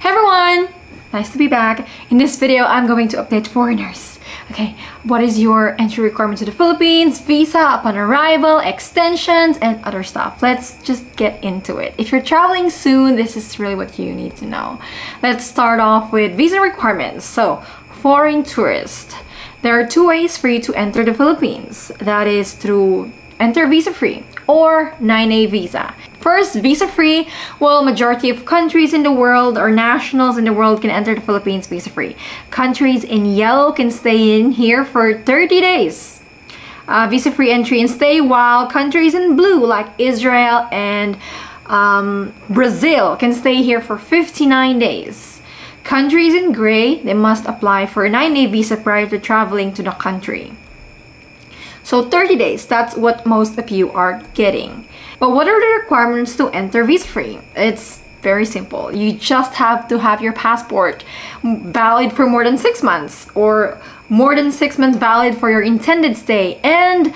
Hey everyone! Nice to be back. In this video, I'm going to update foreigners. Okay, what is your entry requirement to the Philippines, visa upon arrival, extensions, and other stuff. Let's just get into it. If you're traveling soon, this is really what you need to know. Let's start off with visa requirements. So, foreign tourist. There are two ways for you to enter the Philippines. That is through enter visa-free or 9A visa. First, visa-free. Well, majority of countries in the world or nationals in the world can enter the Philippines visa-free. Countries in yellow can stay in here for 30 days. Visa-free entry and stay, while countries in blue like Israel and Brazil can stay here for 59 days. Countries in gray, they must apply for a 9A visa prior to traveling to the country. So 30 days, that's what most of you are getting. But what are the requirements to enter visa-free? It's very simple. You just have to have your passport valid for more than 6 months, or more than 6 months valid for your intended stay, and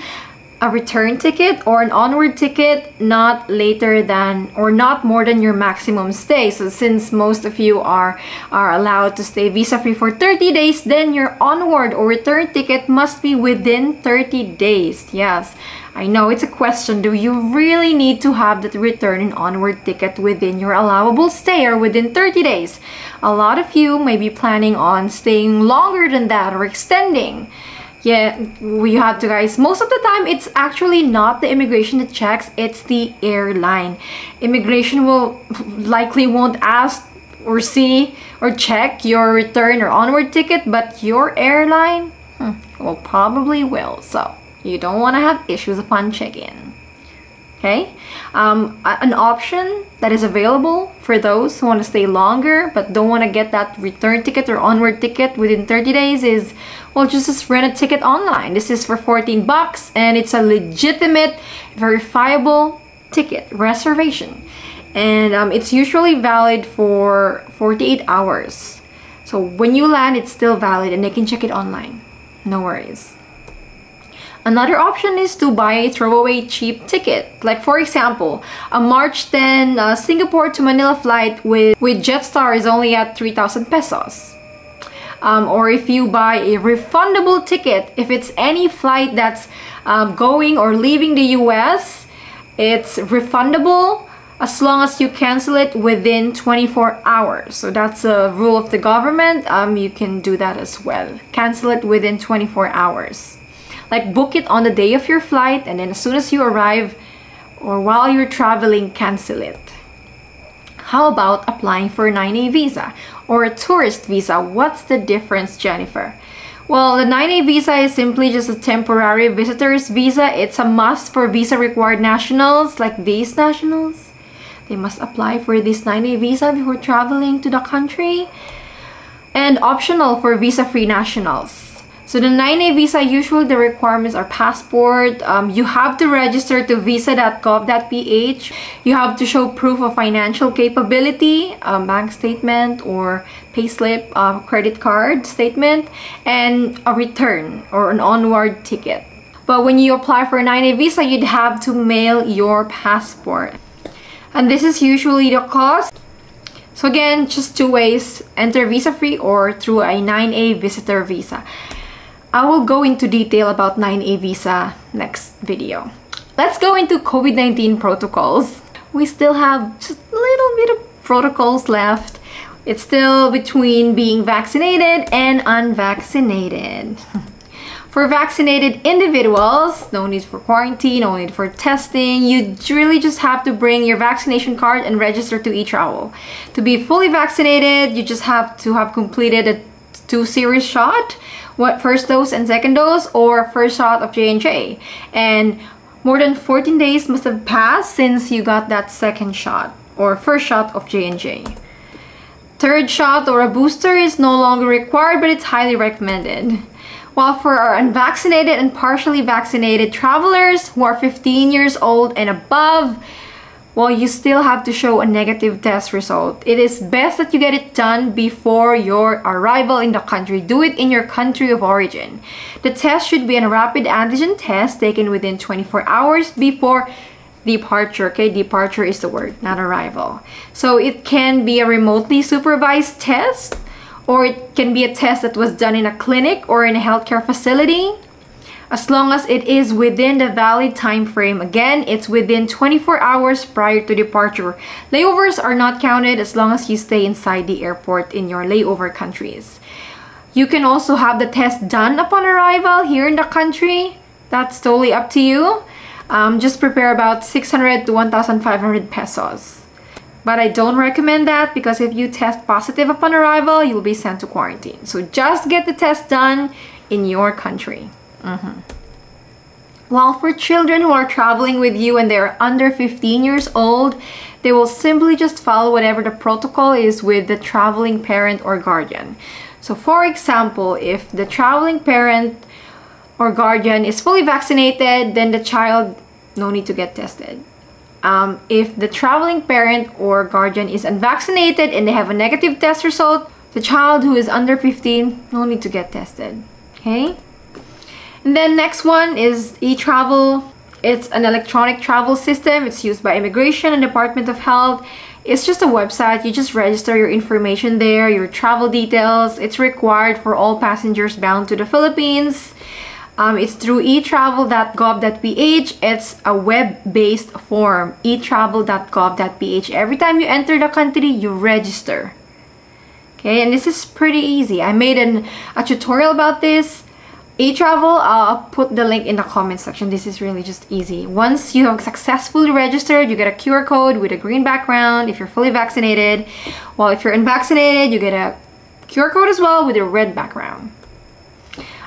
a return ticket or an onward ticket not later than or not more than your maximum stay. So since most of you are allowed to stay visa-free for 30 days, then your onward or return ticket must be within 30 days. Yes, I know it's a question. Do you really need to have that return and onward ticket within your allowable stay or within 30 days? A lot of you may be planning on staying longer than that or extending. Yeah, you have to, guys. Most of the time, it's actually not the immigration that checks, it's the airline. Immigration will likely won't ask or see or check your return or onward ticket, but your airline will probably will. So you don't want to have issues upon check-in. Okay, an option that is available for those who want to stay longer but don't want to get that return ticket or onward ticket within 30 days is, well, just rent a ticket online. This is for 14 bucks and it's a legitimate, verifiable ticket reservation. And it's usually valid for 48 hours. So when you land, it's still valid and they can check it online. No worries. Another option is to buy a throwaway cheap ticket. Like for example, a March 10 Singapore to Manila flight with Jetstar is only at 3,000 pesos. Or if you buy a refundable ticket, if it's any flight that's going or leaving the US, it's refundable as long as you cancel it within 24 hours. So that's a rule of the government. You can do that as well. Cancel it within 24 hours. Like book it on the day of your flight and then as soon as you arrive or while you're traveling, cancel it. How about applying for a 9A visa or a tourist visa? What's the difference, Jennifer? Well, the 9A visa is simply just a temporary visitor's visa. It's a must for visa required nationals like these nationals. They must apply for this 9A visa before traveling to the country, and optional for visa-free nationals. So the 9A visa, usually the requirements are passport, you have to register to visa.gov.ph, you have to show proof of financial capability, bank statement or payslip, credit card statement, and a return or an onward ticket. But when you apply for a 9A visa, you'd have to mail your passport. And this is usually the cost. So again, just two ways, enter visa-free or through a 9A visitor visa. I will go into detail about 9A visa next video. Let's go into COVID-19 protocols. We still have just a little bit of protocols left. It's still between being vaccinated and unvaccinated. For vaccinated individuals, no need for quarantine, no need for testing. You really just have to bring your vaccination card and register to eTravel. To be fully vaccinated, you just have to have completed a 2-series shot, first dose and second dose, or first shot of J&J, and more than 14 days must have passed since you got that second shot or first shot of J&J. Third shot or a booster is no longer required, but it's highly recommended. While for our unvaccinated and partially vaccinated travelers who are 15 years old and above, well, you still have to show a negative test result. It is best that you get it done before your arrival in the country. Do it in your country of origin. The test should be a rapid antigen test taken within 24 hours before departure. Okay, departure is the word, not arrival. So it can be a remotely supervised test, or it can be a test that was done in a clinic or in a healthcare facility, as long as it is within the valid time frame. Again, it's within 24 hours prior to departure. Layovers are not counted as long as you stay inside the airport in your layover countries. You can also have the test done upon arrival here in the country. That's totally up to you. Just prepare about 600 to 1,500 pesos. But I don't recommend that, because if you test positive upon arrival, you'll be sent to quarantine. So just get the test done in your country. While for children who are traveling with you and they're under 15 years old, they will simply just follow whatever the protocol is with the traveling parent or guardian. So for example, if the traveling parent or guardian is fully vaccinated, then the child no need to get tested. If the traveling parent or guardian is unvaccinated and they have a negative test result, the child who is under 15 no need to get tested. Okay? And then next one is e-travel. It's an electronic travel system. It's used by Immigration and Department of Health. It's just a website. You just register your information there, your travel details. It's required for all passengers bound to the Philippines. It's through etravel.gov.ph. It's a web-based form, etravel.gov.ph. Every time you enter the country, you register. Okay, and this is pretty easy. I made a tutorial about this. eTravel, I'll put the link in the comment section. This is really just easy. Once you have successfully registered, you get a QR code with a green background if you're fully vaccinated. While if you're unvaccinated, you get a QR code as well with a red background.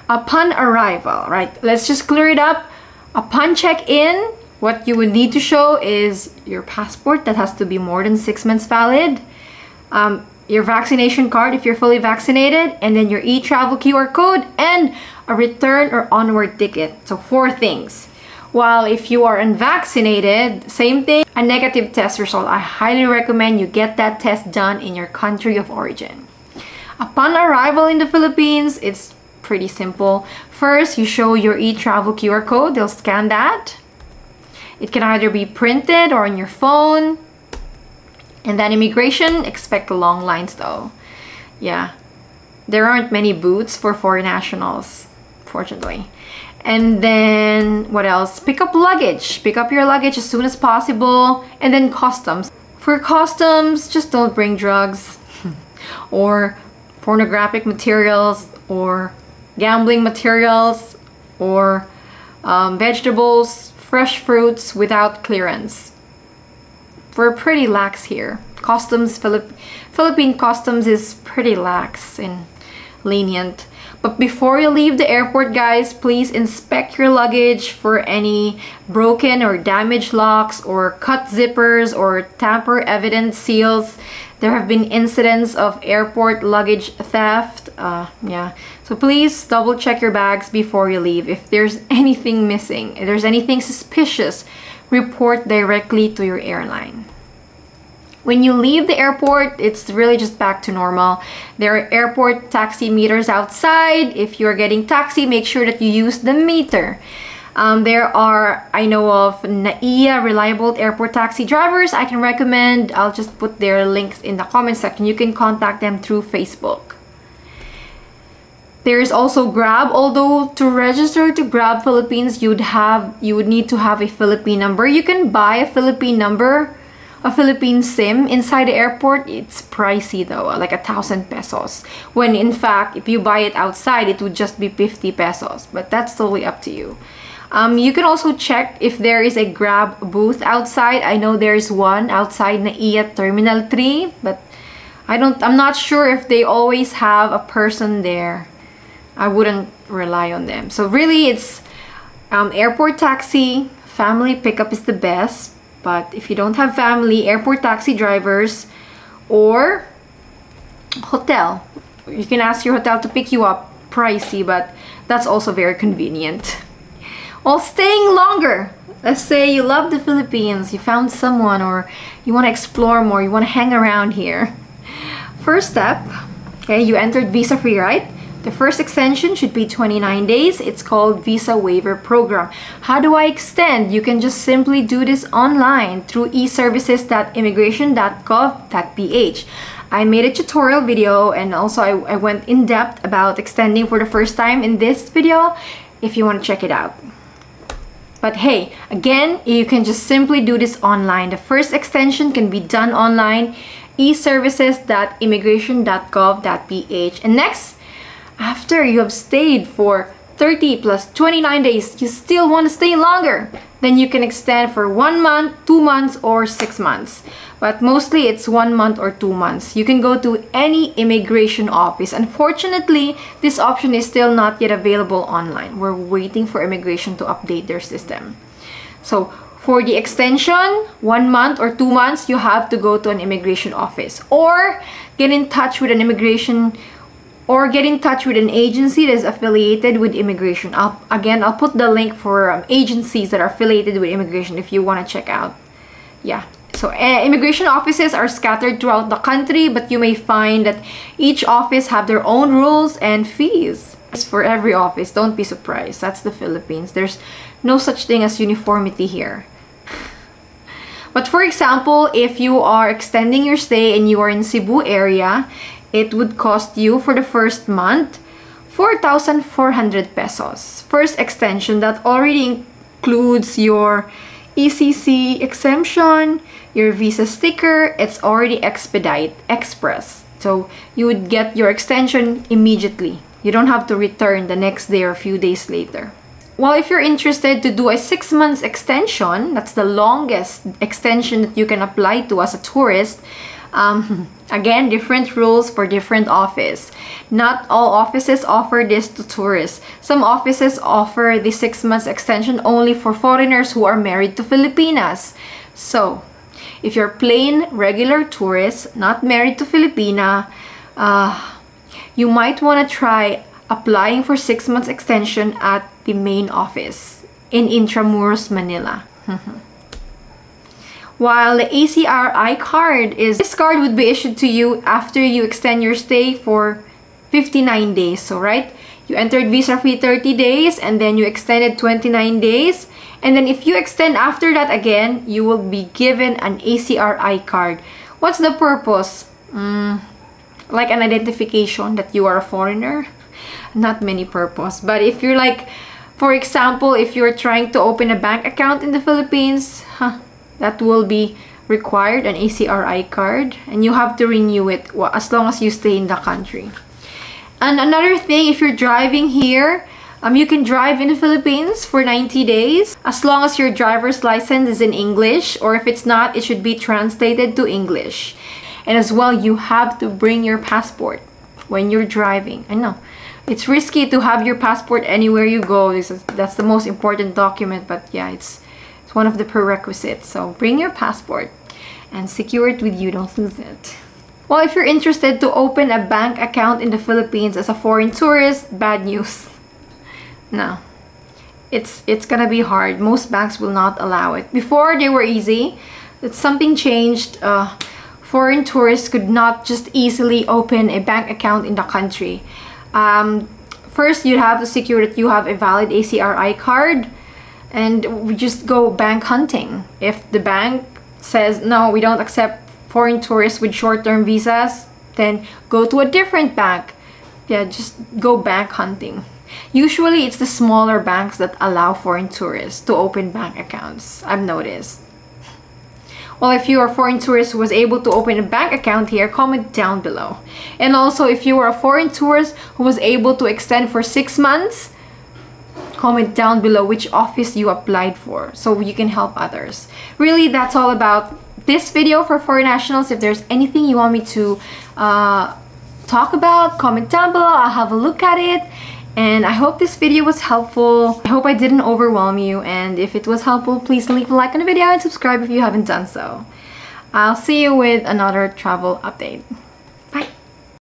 Upon arrival, right? Let's just clear it up. Upon check-in, what you would need to show is your passport that has to be more than 6 months valid. Your vaccination card if you're fully vaccinated, and then your e-travel QR code, and a return or onward ticket. So 4 things. While if you are unvaccinated, same thing, a negative test result. I highly recommend you get that test done in your country of origin. Upon arrival in the Philippines, it's pretty simple. First, you show your e-travel QR code. They'll scan that. It can either be printed or on your phone. And then immigration, expect long lines though. Yeah, there aren't many booths for foreign nationals, fortunately. And then what else? Pick up luggage. Pick up your luggage as soon as possible. And then customs. For customs, just don't bring drugs or pornographic materials or gambling materials or vegetables, fresh fruits without clearance. We're pretty lax here. Customs, Philippine customs is pretty lax and lenient. But before you leave the airport, guys, please inspect your luggage for any broken or damaged locks or cut zippers or tamper evident seals. There have been incidents of airport luggage theft. Yeah. So please double check your bags before you leave. If there's anything missing, if there's anything suspicious, report directly to your airline. When you leave the airport, it's really just back to normal. There are airport taxi meters outside. If you're getting taxi, make sure that you use the meter. There are, I know of, NAIA reliable airport taxi drivers I can recommend. I'll just put their links in the comment section. You can contact them through Facebook. There is also Grab, although to register to Grab Philippines, you would need to have a Philippine number. You can buy a Philippine number, a Philippine SIM inside the airport. It's pricey though, like 1,000 pesos. When in fact, if you buy it outside, it would just be 50 pesos. But that's totally up to you. You can also check if there is a Grab booth outside. I know there's one outside NAIA Terminal 3, but I'm not sure if they always have a person there. I wouldn't rely on them. So really, it's airport taxi, family pickup is the best. But if you don't have family, airport taxi drivers or hotel. You can ask your hotel to pick you up. Pricey, but that's also very convenient. While staying longer, let's say you love the Philippines, you found someone, or you want to explore more, you want to hang around here. First step, okay, you entered visa-free, right? The first extension should be 29 days. It's called Visa Waiver Program. How do I extend? You can just simply do this online through eservices.immigration.gov.ph. I made a tutorial video, and also I went in depth about extending for the first time in this video if you want to check it out. But hey, again, you can just simply do this online. The first extension can be done online, eservices.immigration.gov.ph. And next, after you have stayed for 30 plus 29 days, you still want to stay longer, then you can extend for 1 month, 2 months, or 6 months. But mostly it's 1 month or 2 months. You can go to any immigration office. Unfortunately, this option is still not yet available online. We're waiting for immigration to update their system. So for the extension, 1 month or 2 months, you have to go to an immigration office or get in touch with an agency that is affiliated with immigration. I'll put the link for agencies that are affiliated with immigration if you want to check out. Yeah. So immigration offices are scattered throughout the country, but you may find that each office have their own rules and fees. It's for every office. Don't be surprised. That's the Philippines. There's no such thing as uniformity here. But for example, if you are extending your stay and you are in Cebu area, it would cost you for the first month 4,400 pesos. First extension, that already includes your ECC exemption, your visa sticker. It's already express. So you would get your extension immediately. You don't have to return the next day or a few days later. Well, if you're interested to do a 6 months extension, that's the longest extension that you can apply to as a tourist. Again, different rules for different office. Not all offices offer this to tourists. Some offices offer the 6 months extension only for foreigners who are married to Filipinas. So, if you're plain regular tourist, not married to Filipina, you might want to try applying for 6 months extension at the main office in Intramuros, Manila. While the ACRI card this card would be issued to you after you extend your stay for 59 days. So right, you entered visa-free 30 days and then you extended 29 days. And then if you extend after that again, you will be given an ACRI card. What's the purpose? Like an identification that you are a foreigner? Not many purpose. But if you're like, for example, if you're trying to open a bank account in the Philippines, that will be required, an ACRI card, and you have to renew it as long as you stay in the country. And another thing, if you're driving here, you can drive in the Philippines for 90 days as long as your driver's license is in English, or if it's not, it should be translated to English. And as well, you have to bring your passport when you're driving. I know it's risky to have your passport anywhere you go. That's the most important document, but yeah, it's one of the prerequisites. So bring your passport and secure it with you. Don't lose it. Well, if you're interested to open a bank account in the Philippines as a foreign tourist, bad news. No, it's gonna be hard. Most banks will not allow it. Before, they were easy. But something changed. Foreign tourists could not just easily open a bank account in the country. First, you have to secure that you have a valid ACRI card. And we just go bank hunting. If the bank says, no, we don't accept foreign tourists with short-term visas, then go to a different bank. Yeah, just go bank hunting. Usually, it's the smaller banks that allow foreign tourists to open bank accounts, I've noticed. Well, if you are a foreign tourist who was able to open a bank account here, comment down below. And also, if you are a foreign tourist who was able to extend for 6 months, comment down below which office you applied for so you can help others. Really, that's all about this video for foreign nationals. If there's anything you want me to talk about, comment down below. I'll have a look at it. And I hope this video was helpful. I hope I didn't overwhelm you. And if it was helpful, please leave a like on the video and subscribe if you haven't done so. I'll see you with another travel update.